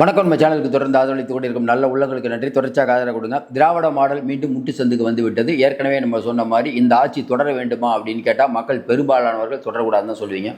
வணக்கம். நம்ம சேனலுக்கு தொடர்ந்து ஆதரவளித்துக் கொண்டிருக்கும் நல்ல உள்ளங்களுக்கு நன்றி. தொடர்ச்சியாக ஆதரவு கொடுங்க. திராவிட மாடல் மீண்டும் முட்டு சந்துக்கு வந்து விட்டது. ஏற்கனவே நம்ம சொன்ன மாதிரி இந்த ஆட்சி தொடர வேண்டுமா அப்படின்னு கேட்டால் மக்கள் பெரும்பாலானவர்கள் தொடரக்கூடாதுன்னு தான் சொல்லுவீங்க.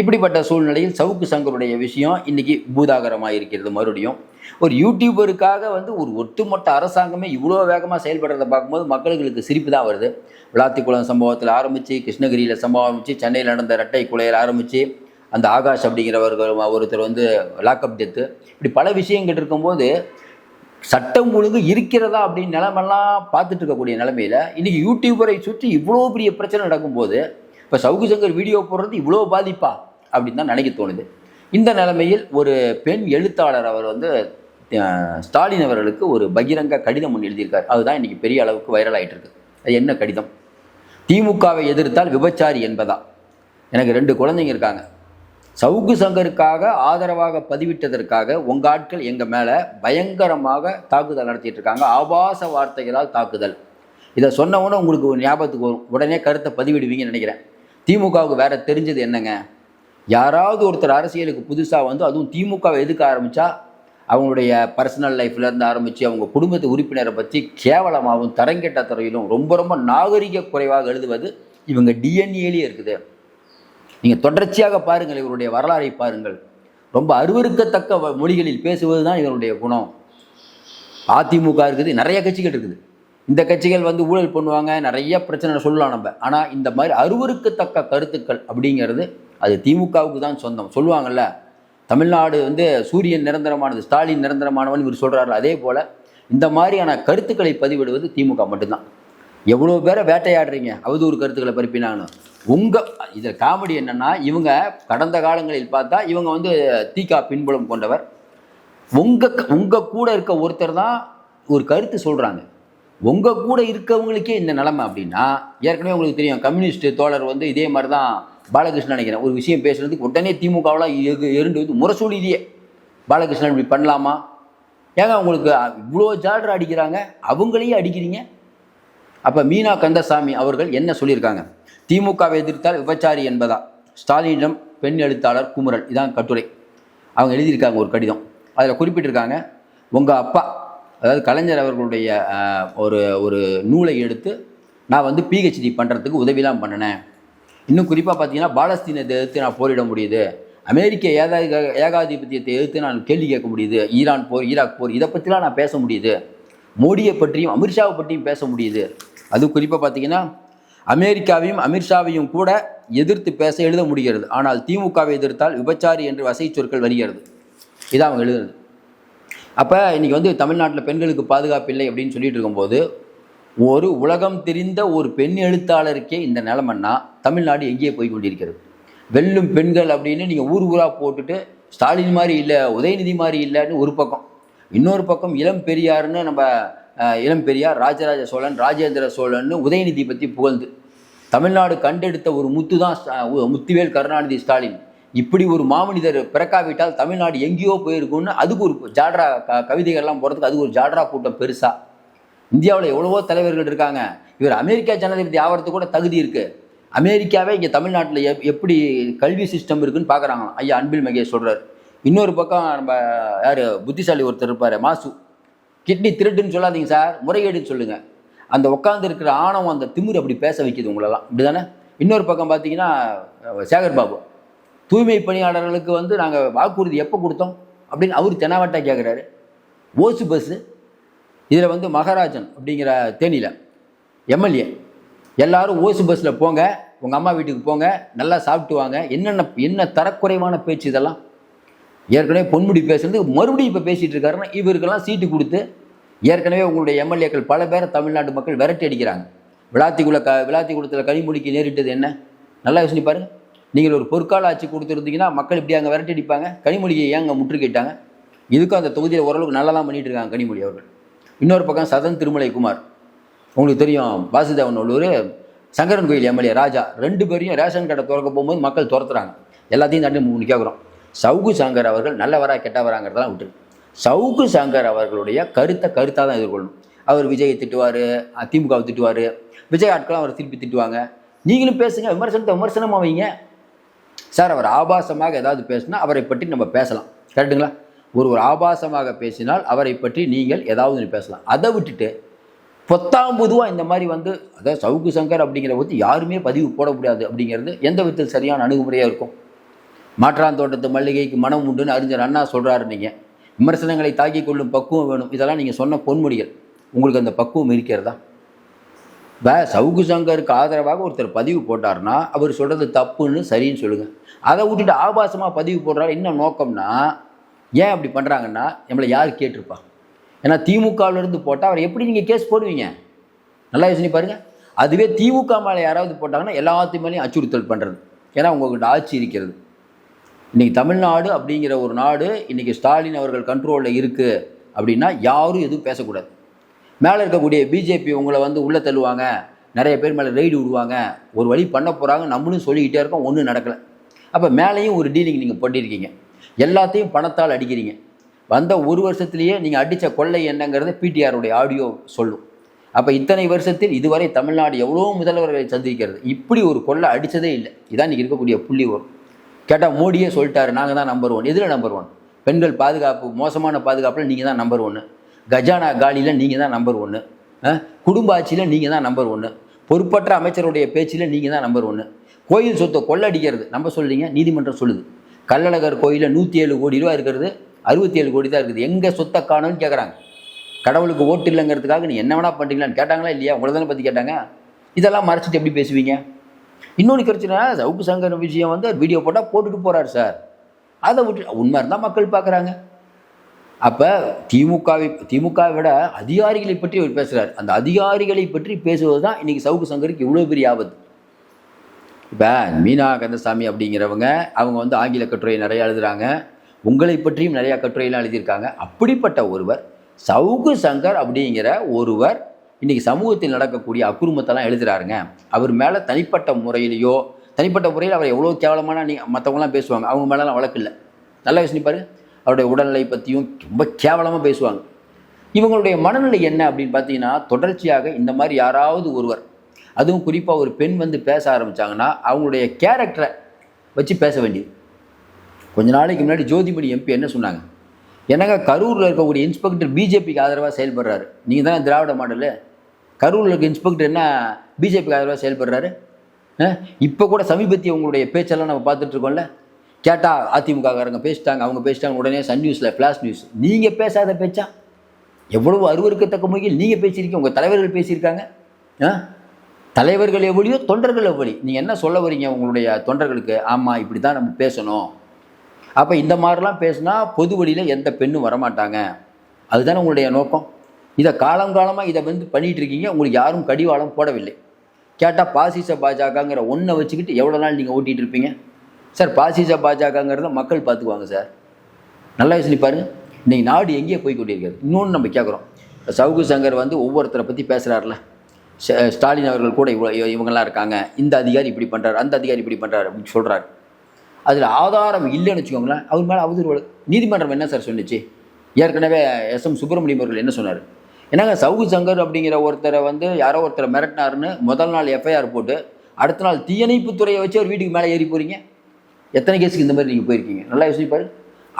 இப்படிப்பட்ட சூழ்நிலையில் சவுக்கு சங்கருடைய விஷயம் இன்னைக்கு பூதாகரமாக இருக்கிறது. மறுபடியும் ஒரு யூடியூபருக்காக ஒரு ஒட்டுமொத்த அரசாங்கமே இவ்வளோ வேகமாக செயல்படுறதை பார்க்கும்போது மக்களுக்கு சிரிப்பு தான் வருது. விளாத்திக்குளம் சம்பவத்தில் ஆரம்பித்து, கிருஷ்ணகிரியில் சம்பவம் ஆரம்பித்து, சென்னையில் நடந்த இரட்டை கொலையில் ஆரம்பித்து, அந்த ஆகாஷ் அப்படிங்கிறவர்கள் ஒருத்தர் லாக்அப் டெத்து, இப்படி பல விஷயங்கள் இருக்கும்போது சட்டம் ஒழுங்கு இருக்கிறதா அப்படின்னு நிலைமெல்லாம் பார்த்துட்டு இருக்கக்கூடிய நிலைமையில் இன்றைக்கி யூடியூபரை சுற்றி இவ்வளோ பெரிய பிரச்சனை நடக்கும்போது இப்போ சவுக்கு சங்கர் வீடியோ போடுறது இவ்வளோ பாதிப்பா அப்படின்னு தான் நினைக்க தோணுது. இந்த நிலைமையில் ஒரு பெண் எழுத்தாளர் அவர் ஸ்டாலின் அவர்களுக்கு ஒரு பகிரங்க கடிதம் ஒன்று எழுதியிருக்கார். அதுதான் இன்றைக்கி பெரிய அளவுக்கு வைரல் ஆகிட்டு இருக்கு. அது என்ன கடிதம்? திமுகவை எதிர்த்தால் விபச்சாரி என்பதா? எனக்கு 2 குழந்தைங்க இருக்காங்க. சவுக்கு சங்கருக்காக ஆதரவாக பதிவிட்டதற்காக உங்கள் ஆட்கள் எங்கள் மேலே பயங்கரமாக தாக்குதல் நடத்திட்டு இருக்காங்க. ஆபாச வார்த்தைகளால் தாக்குதல். இதை சொன்னவொன்னே உங்களுக்கு ஒரு ஞாபகத்துக்கு வரும், உடனே கருத்தை பதிவிடுவீங்கன்னு நினைக்கிறேன். திமுகவுக்கு வேற தெரிஞ்சது என்னங்க? யாராவது ஒருத்தர் அரசியலுக்கு புதுசாக அதுவும் திமுகவை எதுக்க ஆரம்பித்தா அவங்களுடைய பர்சனல் லைஃப்லேருந்து ஆரம்பித்து அவங்க குடும்பத்து உறுப்பினரை பற்றி கேவலமாகவும் தரங்கெட்ட துறையிலும் ரொம்ப ரொம்ப நாகரிக குறைவாக எழுதுவது இவங்க டிஎன்ஏலேயே இருக்குது. நீங்கள் தொடர்ச்சியாக பாருங்கள், இவருடைய வரலாறை பாருங்கள். ரொம்ப அருவருக்கத்தக்க மொழிகளில் பேசுவது தான் இவருடைய குணம். அதிமுக இருக்குது, நிறைய கட்சிகள் இருக்குது. இந்த கட்சிகள் ஊழல் பண்ணுவாங்க, நிறைய பிரச்சனை சொல்லலாம் நம்ம. ஆனால் இந்த மாதிரி அருவருக்கத்தக்க கருத்துக்கள் அப்படிங்கிறது அது திமுகவுக்கு தான் சொந்தம். சொல்லுவாங்கள்ல, தமிழ்நாடு சூரியன் நிரந்தரமானது, ஸ்டாலின் நிரந்தரமானவன் இவர் சொல்கிறாரு. அதே போல் இந்த மாதிரியான கருத்துக்களை பதிவிடுவது திமுக மட்டும்தான். எவ்வளோ பேரை வேட்டையாடுறீங்க அவதூறு கருத்துக்களை பரப்பினான்னு. இதில் காமெடி என்னென்னா, இவங்க கடந்த காலங்களில் பார்த்தா இவங்க தீகா பின்புலம் கொண்டவர். உங்கள் கூட இருக்க ஒருத்தர் தான் ஒரு கருத்து சொல்கிறாங்க. உங்கள் கூட இருக்கவங்களுக்கே இந்த நிலைமை அப்படின்னா, ஏற்கனவே உங்களுக்கு தெரியும், கம்யூனிஸ்ட் தோழர் இதே மாதிரி தான் பாலகிருஷ்ணன் நினைக்கிறேன், ஒரு விஷயம் பேசுகிறதுக்கு உடனே திமுகவெலாம் எருண்டு முரசொலியிலேயே பாலகிருஷ்ணன் இப்படி பண்ணலாமா? ஏங்க உங்களுக்கு இவ்வளோ ஜால்ரா அடிக்கிறாங்க, அவங்களையே அடிக்கிறீங்க. அப்போ மீனா கந்தசாமி அவர்கள் என்ன சொல்லியிருக்காங்க? திமுகவை எதிர்த்தால் விபச்சாரி என்பதா? ஸ்டாலினிடம் பெண் எழுத்தாளர் குமரன். இதான் கட்டுரை. அவங்க எழுதியிருக்காங்க ஒரு கடிதம். அதில் குறிப்பிட்டிருக்காங்க, உங்கள் அப்பா அதாவது கலைஞர் அவர்களுடைய ஒரு நூலை எடுத்து நான் பிஹெச்டி பண்ணுறதுக்கு உதவிலாம் பண்ணினேன். இன்னும் குறிப்பாக பார்த்தீங்கன்னா, பாலஸ்தீனத்தை எதிர்த்து நான் போரிட முடியுது, அமெரிக்க ஏகாதிபத்தியத்தை எதிர்த்து நான் கேள்வி கேட்க முடியுது, ஈரான் போர், ஈராக் போர், இதை பற்றிலாம் நான் பேச முடியுது, மோடியை பற்றியும் அமித்ஷாவை பற்றியும் பேச முடியுது. அது குறிப்பாக பார்த்தீங்கன்னா, அமெரிக்காவையும் அமித்ஷாவையும் கூட எதிர்த்து பேச எழுத முடிகிறது. ஆனால் திமுகவை எதிர்த்தால் விபச்சாரி என்று வசை சொற்கள் வருகிறது. இதான் அவங்க எழுதுறது. அப்போ இன்றைக்கி தமிழ்நாட்டில் பெண்களுக்கு பாதுகாப்பு இல்லை அப்படின்னு சொல்லிட்டு இருக்கும்போது, ஒரு உலகம் தெரிந்த ஒரு பெண் எழுத்தாளருக்கே இந்த நிலைமைன்னா தமிழ்நாடு எங்கேயே போய் கொண்டிருக்கிறது. வெல்லும் பெண்கள் அப்படின்னு நீங்கள் ஊராக போட்டுட்டு, ஸ்டாலின் மாதிரி இல்லை, உதயநிதி மாதிரி இல்லைன்னு ஒரு பக்கம், இன்னொரு பக்கம் இளம் பெரியார்னு நம்ம இளம் பெரியார், ராஜராஜ சோழன், ராஜேந்திர சோழன் உதயநிதி பற்றி புகழ்ந்து தமிழ்நாடு கண்டெடுத்த ஒரு முத்து தான் முத்துவேல் கருணாநிதி ஸ்டாலின். இப்படி ஒரு மாமனிதர் பிறக்காவிட்டால் தமிழ்நாடு எங்கேயோ போயிருக்குன்னு அதுக்கு ஒரு ஜாட்ரா கவிதைகள்லாம் போகிறதுக்கு அதுக்கு ஒரு ஜாட்ரா கூட்டம் பெருசாக. இந்தியாவில் எவ்வளவோ தலைவர்கள் இருக்காங்க. இவர் அமெரிக்கா ஜனாதிபதி ஆகிறதுக்கு கூட தகுதி இருக்குது. அமெரிக்காவே இங்கே தமிழ்நாட்டில் எப்படி கல்வி சிஸ்டம் இருக்குன்னு பார்க்குறாங்களாம். ஐயா அன்பில் மகேஷ் சொல்கிறார். இன்னொரு பக்கம் நம்ம யார் புத்திசாலி ஒருத்தர் இருப்பார், மாசு, கிட்னி திருட்டுன்னு சொல்லாதீங்க சார், முறைகேடுன்னு சொல்லுங்கள். அந்த உட்காந்து இருக்கிற ஆணவம், அந்த திமிர் அப்படி பேச வைக்கிது உங்களெல்லாம், இப்படி தானே? இன்னொரு பக்கம் பார்த்தீங்கன்னா சேகர் பாபு, தூய்மை பணியாளர்களுக்கு நாங்கள் வாக்குறுதி எப்போ கொடுத்தோம் அப்படின்னு அவர் தெனாவட்டா கேட்குறாரு. ஓசு பஸ்ஸு இதில் மகாராஜன் அப்படிங்கிற தேனியில் எம்எல்ஏ, எல்லாரும் ஓசு பஸ்ஸில் போங்க, உங்கள் அம்மா வீட்டுக்கு போங்க, நல்லா சாப்பிட்டு வாங்க. என்ன தரக்குறைவான பேச்சு இதெல்லாம்! ஏற்கனவே பொன்முடி பேசுறது மறுபடியும் இப்போ பேசிகிட்டு இருக்காருன்னா இவருக்கெல்லாம் சீட்டு கொடுத்து ஏற்கனவே உங்களுடைய எம்எல்ஏக்கள் பல பேரை தமிழ்நாட்டு மக்கள் விரட்டி அடிக்கிறாங்க. விளாத்திக்குளத்தில் கனிமொழிக்கு நேரிட்டது என்ன? நல்லா யோசிச்சு பாருங்க. நீங்கள் ஒரு பொற்கால ஆட்சி கொடுத்துருந்தீங்கன்னா மக்கள் இப்படி அங்கே விரட்டி அடிப்பாங்க. கனிமொழியை ஏங்க முற்றுகையிட்டாங்க? இதுக்கும் அந்த தொகுதியில் ஓரளவுக்கு நல்லா தான் பண்ணிகிட்டு இருக்காங்க கனிமொழி அவர்கள். இன்னொரு பக்கம் சதன் திருமலை குமார், உங்களுக்கு தெரியும், வாசுதேவன் உள்ளூர், சங்கரன் கோயில் எம்எல்ஏ ராஜா, 2 பேரையும் ரேஷன் கடை திறக்க போகும்போது மக்கள் துரத்துறாங்க. எல்லாத்தையும் தாண்டி 3 கேட்குறோம். சவுக்கு சங்கர் அவர்கள் நல்லவரா கெட்டவராங்கிறதெல்லாம் விட்டு, சவுக்கு சங்கர் அவர்களுடைய கருத்தாக தான் எதிர்கொள்ளணும். அவர் விஜயை திட்டுவார், திமுகவை திட்டுவார், விஜய் ஆட்களும் அவர் திருப்பி திட்டுவாங்க. நீங்களும் பேசுங்க, விமர்சனமாக வைங்க சார். அவர் ஆபாசமாக ஏதாவது பேசுனா அவரை பற்றி நம்ம பேசலாம், கரெக்டுங்களா? ஒரு ஆபாசமாக பேசினால் அவரை பற்றி நீங்கள் ஏதாவது பேசலாம். அதை விட்டுட்டு பொத்தாம்பதுவாக இந்த மாதிரி வந்து அதாவது சவுக்கு சங்கர் அப்படிங்கிற பற்றி யாருமே பதிவு போட முடியாது அப்படிங்கிறது எந்த விதத்தில் சரியான அணுகுமுறையாக இருக்கும்? மாற்றான் தோட்டத்து மல்லிகைக்கு மனம் உண்டுன்னு அறிஞர் அண்ணா சொல்கிறாரு. நீங்கள் விமர்சனங்களை தாக்கிக் கொள்ளும் பக்குவம் வேணும், இதெல்லாம் நீங்கள் சொன்ன பொன்மொழிகள். உங்களுக்கு அந்த பக்குவம் இருக்கிறதா? சவுக்கு சங்கருக்கு ஆதரவாக ஒருத்தர் பதிவு போட்டார்னா அவர் சொல்கிறது தப்புன்னு சரின்னு சொல்லுங்கள். அதை விட்டுட்டு ஆபாசமாக பதிவு போடுறாரு. என்ன நோக்கம்னா, ஏன் அப்படி பண்ணுறாங்கன்னா நம்மளை யார் கேட்டிருப்பா? ஏன்னா திமுகவிலேருந்து போட்டால் அவர் எப்படி நீங்கள் கேஸ் போடுவீங்க? நல்லா யோசனை பாருங்கள். அதுவே திமுக மேலே யாராவது போட்டாங்கன்னா எல்லாத்தையும் மேலேயும் அச்சுறுத்தல் பண்ணுறது. ஏன்னா உங்கள்கிட்ட ஆட்சி இருக்கிறது. இன்றைக்கி தமிழ்நாடு அப்படிங்கிற ஒரு நாடு இன்றைக்கி ஸ்டாலின் அவர்கள் கண்ட்ரோலில் இருக்குது அப்படின்னா யாரும் எதுவும் பேசக்கூடாது. மேலே இருக்கக்கூடிய பிஜேபி உங்களை வந்து உள்ளே தள்ளுவாங்க, நிறைய பேர் மேலே ரெய்டு விடுவாங்க, ஒரு வழி பண்ண போகிறாங்க, நம்மளும் சொல்லிக்கிட்டே இருக்கோம், ஒன்றும் நடக்கலை. அப்போ மேலேயும் ஒரு டீலிங் நீங்கள் பண்ணியிருக்கீங்க, எல்லாத்தையும் பணத்தால் அடிக்கிறீங்க. வந்த ஒரு வருஷத்துலேயே நீங்கள் அடித்த கொள்ளை என்னங்கிறத பிடிஆருடைய ஆடியோ சொல்லும். அப்போ இத்தனை வருஷத்தில் இதுவரை தமிழ்நாடு எவ்வளோ முதல்வர்களை சந்திக்கிறது, இப்படி ஒரு கொள்ளை அடித்ததே இல்லை. இதான் இன்றைக்கி இருக்கக்கூடிய புள்ளி வரும். கேட்டால் மோடியே சொல்லிட்டாரு, நாங்கள் தான் நம்பர் 1. எதில் நம்பர் 1? பெண்கள் பாதுகாப்பு, மோசமான பாதுகாப்பில் நீங்கள் தான் நம்பர் 1. கஜானா காலியில் நீங்கள் தான் நம்பர் 1. குடும்ப ஆட்சியில் நீங்கள் தான் நம்பர் 1. பொறுப்பற்ற அமைச்சருடைய பேச்சில் நீங்கள் தான் நம்பர் 1. கோயில் சொத்தை கொள்ளடிக்கிறது நம்ம சொல்லிங்க, நீதிமன்றம் சொல்லுது. கள்ளழகர் கோயிலில் 107 கோடி ரூபா இருக்கிறது, 67 கோடி தான் இருக்குது. எங்கள் சொத்தை காணும்னு கேட்குறாங்க. கடவுளுக்கு ஓட்டு இல்லைங்கிறதுக்காக நீ என்ன வேணா பண்ணுறீங்களான்னு கேட்டாங்களா இல்லையா? உங்களை தானே பற்றி கேட்டாங்க. இதெல்லாம் மறைச்சிட்டு எப்படி பேசுவீங்க? இன்னொன்று பிரச்சனை, சவுக்கு சங்கர் விஷயம் வந்து வீடியோ போட்டால் போட்டுட்டு போகிறார் சார். அதை விட்டு உண்மை இருந்தால் மக்கள் பார்க்குறாங்க. அப்போ திமுகவை விட அதிகாரிகளை பற்றி அவர் பேசுகிறார். அந்த அதிகாரிகளை பற்றி பேசுவது தான் இன்றைக்கி சவுக்கு சங்கருக்கு இவ்வளோ பெரிய ஆபத்து. இப்போ மீனா கந்தசாமி அப்படிங்கிறவங்க அவங்க வந்து ஆங்கில கட்டுரை நிறையா எழுதுகிறாங்க, உங்களை பற்றியும் நிறையா கட்டுரையெல்லாம் எழுதியிருக்காங்க. அப்படிப்பட்ட ஒருவர் சவுக்கு சங்கர் அப்படிங்கிற ஒருவர் இன்றைக்கி சமூகத்தில் நடக்கக்கூடிய அக்குறுமத்தெல்லாம் எழுதுகிறாருங்க. அவர் மேலே தனிப்பட்ட முறையில் அவர் எவ்வளோ கேவலமான மற்றவங்களாம் பேசுவாங்க, அவங்க மேலெலாம் வழக்கு இல்லை. நல்லா யோசிப்பார். அவருடைய உடல்நிலை பற்றியும் ரொம்ப கேவலமாக பேசுவாங்க. இவங்களுடைய மனநிலை என்ன அப்படின்னு பார்த்தீங்கன்னா, தொடர்ச்சியாக இந்த மாதிரி யாராவது ஒருவர், அதுவும் குறிப்பாக ஒரு பெண் வந்து பேச ஆரம்பித்தாங்கன்னா அவங்களுடைய கேரக்டரை வச்சு பேச வேண்டியது. கொஞ்ச நாளைக்கு முன்னாடி ஜோதிமணி எம்பி என்ன சொன்னாங்க? என்னங்க கரூரில் இருக்கக்கூடிய இன்ஸ்பெக்டர் பிஜேபிக்கு ஆதரவாக செயல்படுறாரு. நீங்கள் தானே திராவிட மாடலு, கரூரில் இருக்க இன்ஸ்பெக்டர் என்ன பிஜேபிக்கு ஆதரவாக செயல்படுறாரு? இப்போ கூட சமீபத்திய உங்களுடைய பேச்செல்லாம் நம்ம பார்த்துட்ருக்கோம்ல. கேட்டால் அதிமுககாரங்க பேசிட்டாங்க, அவங்க பேசிட்டாங்க, உடனே சன் நியூஸில் ஃப்ளாஷ் நியூஸ். நீங்கள் பேசாத பேச்சா? எவ்வளவு அருவருக்கத்தக்க முறையில் நீங்கள் பேசியிருக்கீங்க, உங்கள் தலைவர்கள் பேசியிருக்காங்க. தலைவர்கள் எவ்வளியோ தொண்டர்கள் எவ்வளி. நீங்கள் என்ன சொல்ல வரீங்க உங்களுடைய தொண்டர்களுக்கு? ஆமாம், இப்படி தான் நம்ம பேசணும். அப்போ இந்த மாதிரிலாம் பேசினா பொது வழியில் எந்த பெண்ணும் வரமாட்டாங்க. அதுதானே உங்களுடைய நோக்கம். இதை காலங்காலமாக இதை வந்து பண்ணிகிட்டு இருக்கீங்க. உங்களுக்கு யாரும் கடிவாளம் போடவில்லை. கேட்டால் பாசிச பாஜகங்கிற ஒன்றை வச்சுக்கிட்டு எவ்வளோ நாள் நீங்கள் ஓட்டிகிட்டு இருப்பீங்க சார்? பாசிச பாஜகங்கிறத மக்கள் பார்த்துக்குவாங்க சார். நல்லா யோசனை பாருங்கள். இன்றைக்கி நாடு எங்கேயே போய் கொண்டிருக்கிறது. இன்னொன்று நம்ம கேட்குறோம், சவுக்கு சங்கர் வந்து ஒவ்வொருத்தரை பற்றி பேசுகிறாருல, ஸ்டாலின் அவர்கள் கூட இவங்கெல்லாம் இருக்காங்க, இந்த அதிகாரி இப்படி பண்ணுறாரு, அந்த அதிகாரி இப்படி பண்ணுறாரு அப்படின்னு சொல்கிறாரு. அதில் ஆதாரம் இல்லைன்னு வச்சுக்கோங்களேன், அவர் மேலே அவதூறு. நீதிமன்றம் என்ன சார் சொன்னிச்சு? ஏற்கனவே எஸ்எம் சுப்பிரமணியம் அவர்கள் என்ன சொன்னார்? என்னங்க சவுக்கு சங்கர் அப்படிங்கிற ஒருத்தரை வந்து யாரோ ஒருத்தரை மிரட்டினாருன்னு முதல் நாள் எஃப்ஐஆர் போட்டு அடுத்த நாள் தீயணைப்புத்துறையை வச்சு அவர் வீட்டுக்கு மேலே ஏறி போகிறீங்க. எத்தனை கேஸுக்கு இந்த மாதிரி நீங்கள் போயிருக்கீங்க? நல்லா யோசிப்பாரு.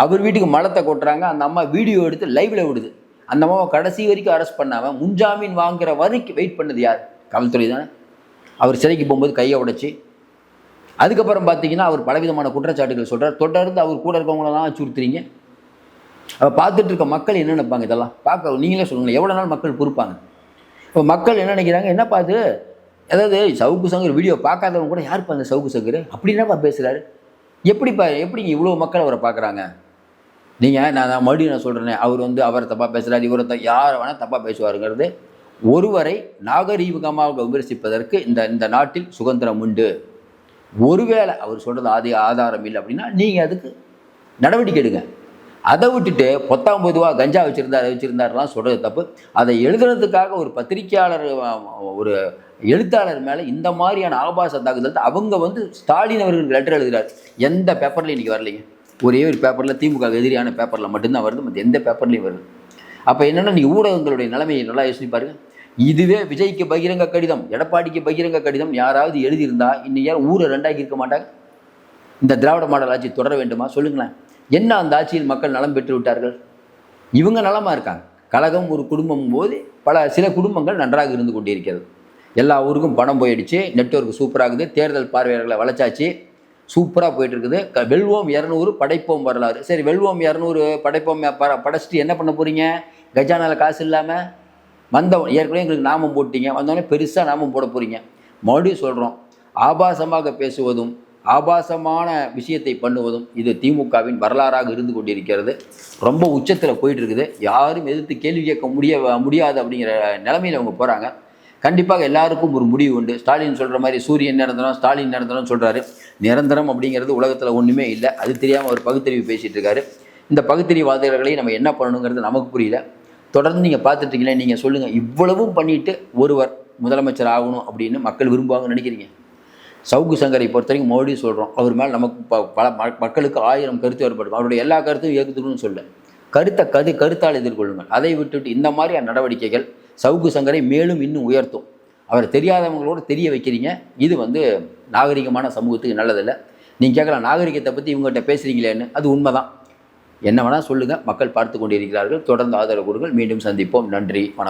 அவர் வீட்டுக்கு மலத்தை கொட்டுறாங்க, அந்த அம்மா வீடியோ எடுத்து லைவில் விடுது. அந்த அம்மாவை கடைசி வரைக்கும் அரெஸ்ட் பண்ணாமல் முன்ஜாமீன் வாங்குற வரைக்கும் வெயிட் பண்ணது யார்? காவல்துறை தானே. அவர் சிறைக்கு போகும்போது கையை உடைச்சி, அதுக்கப்புறம் பார்த்தீங்கன்னா அவர் பலவிதமான குற்றச்சாட்டுகள் சொல்கிறார். தொடர்ந்து அவர் கூட இருக்கவங்களெல்லாம் அச்சுறுத்துறீங்க. அப்போ பார்த்துட்டு இருக்க மக்கள் என்ன நினைப்பாங்க? இதெல்லாம் பார்க்க நீங்களே சொல்லுங்கள், எவ்வளோ நாள் மக்கள் பொறுப்பாங்க? இப்போ மக்கள் என்ன நினைக்கிறாங்க? என்னப்பா அது, அதாவது சவுக்கு சங்கர் வீடியோ பார்க்காதவங்க கூட யாருப்பா அந்த சவுக்கு சங்கர் அப்படின்னாப்பா பேசுகிறாரு, எப்படிங்க இவ்வளோ மக்கள் அவரை பார்க்குறாங்க? நீங்கள் நான் மறுபடியும் நான் சொல்கிறேனே, அவர் வந்து அவரை தப்பாக பேசுகிறார், இவரை யாரை வேணால் தப்பாக பேசுவாருங்கிறது. ஒருவரை நாகரீகமாக விமர்சிப்பதற்கு இந்த நாட்டில் சுதந்திரம் உண்டு. ஒருவேளை அவர் சொல்கிறது ஆதாரம் இல்லை அப்படின்னா நீங்கள் அதுக்கு நடவடிக்கை எடுங்க. அதை விட்டுட்டு 19 ரூபா கஞ்சா வச்சுருந்தாருலாம் சொல்கிறது தப்பு. அதை எழுதுறதுக்காக ஒரு பத்திரிகையாளர், ஒரு எழுத்தாளர் மேலே இந்த மாதிரியான ஆபாச தாக்குதல் அவங்க வந்து ஸ்டாலின் அவர்களுக்கு லெட்டர் எழுதுகிறார். எந்த பேப்பர்லையும் இன்றைக்கி வரலைங்க. ஒரே ஒரு பேப்பரில், திமுக எதிரியான பேப்பரில் மட்டும்தான் வருது, மற்ற எந்த பேப்பர்லையும் வருது. அப்போ என்னென்னா நீங்கள் ஊடகங்களுடைய நிலைமையை நல்லா யோசிச்சு பாருங்க. இதுவே விஜய்க்கு பகிரங்க கடிதம், எடப்பாடிக்கு பகிரங்க கடிதம் யாராவது எழுதியிருந்தால் இன்னும் யாரும் ஊரை ரெண்டாக்கி இருக்க மாட்டாங்க. இந்த திராவிட மாடல் ஆட்சி தொடர வேண்டுமா? சொல்லுங்களேன். என்ன அந்த ஆட்சியில் மக்கள் நலம் பெற்று விட்டார்கள்? இவங்க நலமாக இருக்காங்க. கழகம் ஒரு குடும்பம் போது சில குடும்பங்கள் நன்றாக இருந்து கொண்டிருக்கிறது. எல்லா ஊருக்கும் பணம் போயிடுச்சு, நெட்வொர்க் சூப்பராகுது, தேர்தல் பார்வையாளர்களை வளர்ச்சாச்சு, சூப்பராக போயிட்டு இருக்குது. வெல்வோம் 200 படைப்போம் வரலாறு. சரி, வெல்வோம் 200 படைப்போம் படைச்சிட்டு என்ன பண்ண போகிறீங்க? கஜானால காசு இல்லாமல் வந்தவன் ஏற்கனவே எங்களுக்கு நாமம் போட்டீங்க, வந்தவொடனே பெருசாக நாமம் போட போகிறீங்க. மறுபடியும் சொல்கிறோம், ஆபாசமாக பேசுவதும் ஆபாசமான விஷயத்தை பண்ணுவதும் இது திமுகவின் வரலாறாக இருந்து கொண்டிருக்கிறது. ரொம்ப உச்சத்தில் போயிட்டு இருக்குது. யாரும் எதிர்த்து கேள்வி கேட்க முடியாது அப்படிங்கிற நிலைமையில் அவங்க போகிறாங்க. கண்டிப்பாக எல்லாருக்கும் ஒரு முடிவு உண்டு. ஸ்டாலின் சொல்கிற மாதிரி சூரியன் நிரந்தரம், ஸ்டாலின் நிரந்தரம் சொல்கிறாரு. நிரந்தரம் அப்படிங்கிறது உலகத்தில் ஒன்றுமே இல்லை. அது தெரியாமல் ஒரு பகுத்தறிவு பேசிகிட்டு இருக்காரு. இந்த பகுத்தறிவாதிகளை நம்ம என்ன பண்ணணுங்கிறது நமக்கு புரியல. தொடர்ந்து நீங்கள் பார்த்துட்டீங்களே, நீங்கள் சொல்லுங்கள், இவ்வளவும் பண்ணிட்டு ஒருவர் முதலமைச்சர் ஆகணும் அப்படின்னு மக்கள் விரும்புவாங்கன்னு நினைக்கிறீங்க? சவுக்கு சங்கரை பொறுத்த வரைக்கும் மறுபடியும் சொல்கிறோம், அவர் மேலே நமக்கு பல மக்களுக்கு 1000 கருத்து ஏற்படும். அவருடைய எல்லா கருத்தும் ஏற்றுக்கணும்னு சொல்ல, கருத்தால் எதிர்கொள்ளுங்கள். அதை விட்டுட்டு இந்த மாதிரியான நடவடிக்கைகள் சவுக்கு சங்கரை மேலும் இன்னும் உயர்த்தும். அவர் தெரியாதவங்களோடு தெரிய வைக்கிறீங்க. இது நாகரிகமான சமூகத்துக்கு நல்லதில்லை. நீங்கள் கேட்கலாம், நாகரிகத்தை பற்றி இவங்ககிட்ட பேசுகிறீங்களேன்னு. அது உண்மைதான். என்ன வேணால் சொல்லுங்கள், மக்கள் பார்த்து கொண்டிருக்கிறார்கள். தொடர்ந்து ஆதரவு கொடுங்கள். மீண்டும் சந்திப்போம். நன்றி, வணக்கம்.